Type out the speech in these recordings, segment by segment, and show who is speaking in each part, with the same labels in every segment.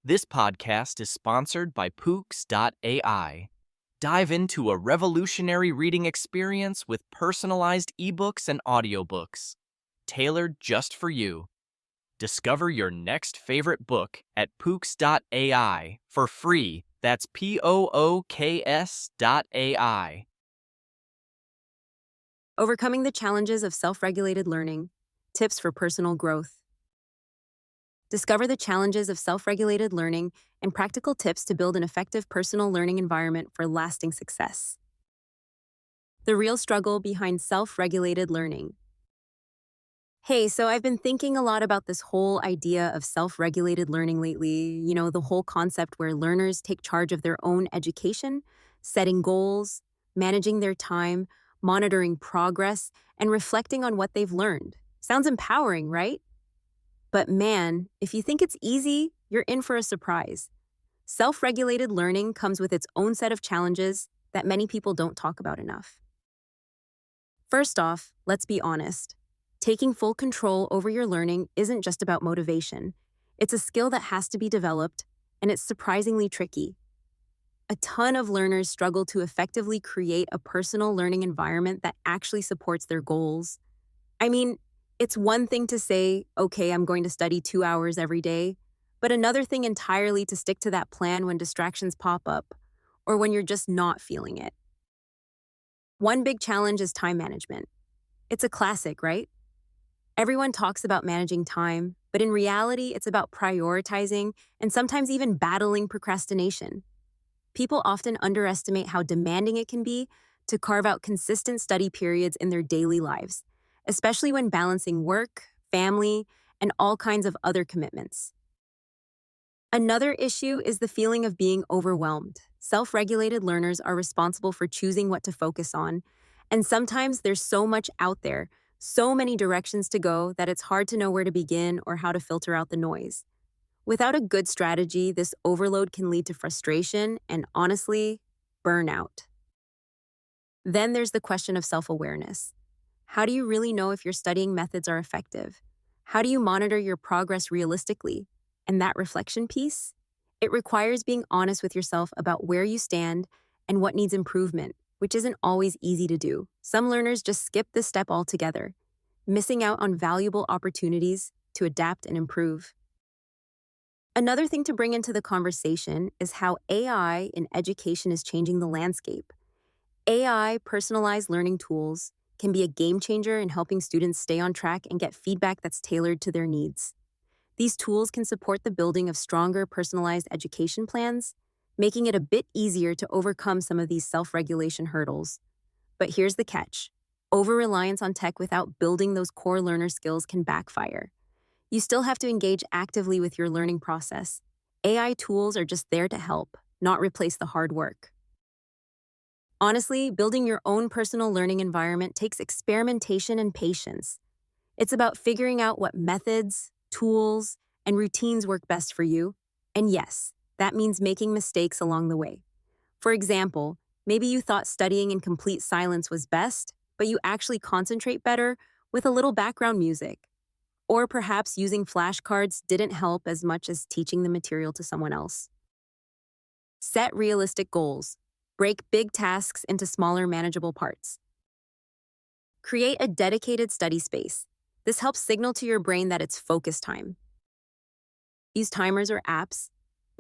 Speaker 1: This podcast is sponsored by Pooks.ai. Dive into a revolutionary reading experience with personalized ebooks and audiobooks, tailored just for you. Discover your next favorite book at Pooks.ai for free. That's POOKS.ai.
Speaker 2: Overcoming the challenges of self-regulated learning, tips for personal growth. Discover the challenges of self-regulated learning and practical tips to build an effective personal learning environment for lasting success. The real struggle behind self-regulated learning. Hey, so I've been thinking a lot about this whole idea of self-regulated learning lately. The whole concept where learners take charge of their own education, setting goals, managing their time, monitoring progress, and reflecting on what they've learned. Sounds empowering, right? But man, if you think it's easy, you're in for a surprise. Self-regulated learning comes with its own set of challenges that many people don't talk about enough. First off, let's be honest. Taking full control over your learning isn't just about motivation. It's a skill that has to be developed, and it's surprisingly tricky. A ton of learners struggle to effectively create a personal learning environment that actually supports their goals. I mean, it's one thing to say, okay, I'm going to study 2 hours every day, but another thing entirely to stick to that plan when distractions pop up or when you're just not feeling it. One big challenge is time management. It's a classic, right? Everyone talks about managing time, but in reality, it's about prioritizing and sometimes even battling procrastination. People often underestimate how demanding it can be to carve out consistent study periods in their daily lives, especially when balancing work, family, and all kinds of other commitments. Another issue is the feeling of being overwhelmed. Self-regulated learners are responsible for choosing what to focus on, and sometimes there's so much out there, so many directions to go that it's hard to know where to begin or how to filter out the noise. Without a good strategy, this overload can lead to frustration and, honestly, burnout. Then there's the question of self-awareness. How do you really know if your studying methods are effective? How do you monitor your progress realistically? And that reflection piece? It requires being honest with yourself about where you stand and what needs improvement, which isn't always easy to do. Some learners just skip this step altogether, missing out on valuable opportunities to adapt and improve. Another thing to bring into the conversation is how AI in education is changing the landscape. AI personalized learning tools can be a game changer in helping students stay on track and get feedback that's tailored to their needs. These tools can support the building of stronger personalized education plans, making it a bit easier to overcome some of these self-regulation hurdles. But here's the catch. Over-reliance on tech without building those core learner skills can backfire. You still have to engage actively with your learning process. AI tools are just there to help, not replace the hard work. Honestly, building your own personal learning environment takes experimentation and patience. It's about figuring out what methods, tools, and routines work best for you. And yes, that means making mistakes along the way. For example, maybe you thought studying in complete silence was best, but you actually concentrate better with a little background music. Or perhaps using flashcards didn't help as much as teaching the material to someone else. Set realistic goals. Break big tasks into smaller, manageable parts. Create a dedicated study space. This helps signal to your brain that it's focus time. Use timers or apps.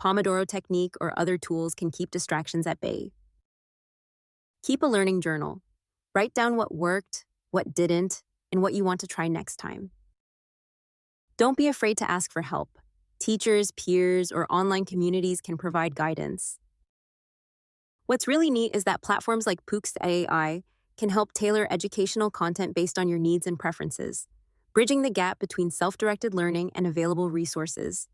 Speaker 2: Pomodoro technique or other tools can keep distractions at bay. Keep a learning journal. Write down what worked, what didn't, and what you want to try next time. Don't be afraid to ask for help. Teachers, peers, or online communities can provide guidance. What's really neat is that platforms like Pooks.ai can help tailor educational content based on your needs and preferences, bridging the gap between self-directed learning and available resources.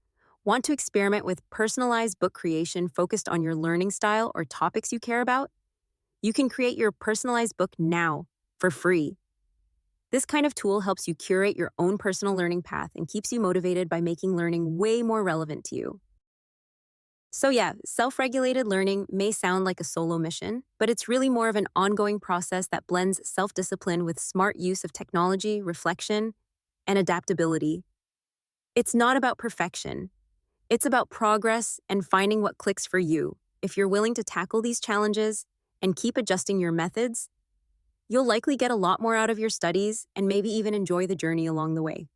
Speaker 2: Want to experiment with personalized book creation focused on your learning style or topics you care about? You can create your personalized book now, for free. This kind of tool helps you curate your own personal learning path and keeps you motivated by making learning way more relevant to you. So yeah, self-regulated learning may sound like a solo mission, but it's really more of an ongoing process that blends self-discipline with smart use of technology, reflection, and adaptability. It's not about perfection. It's about progress and finding what clicks for you. If you're willing to tackle these challenges and keep adjusting your methods, you'll likely get a lot more out of your studies and maybe even enjoy the journey along the way.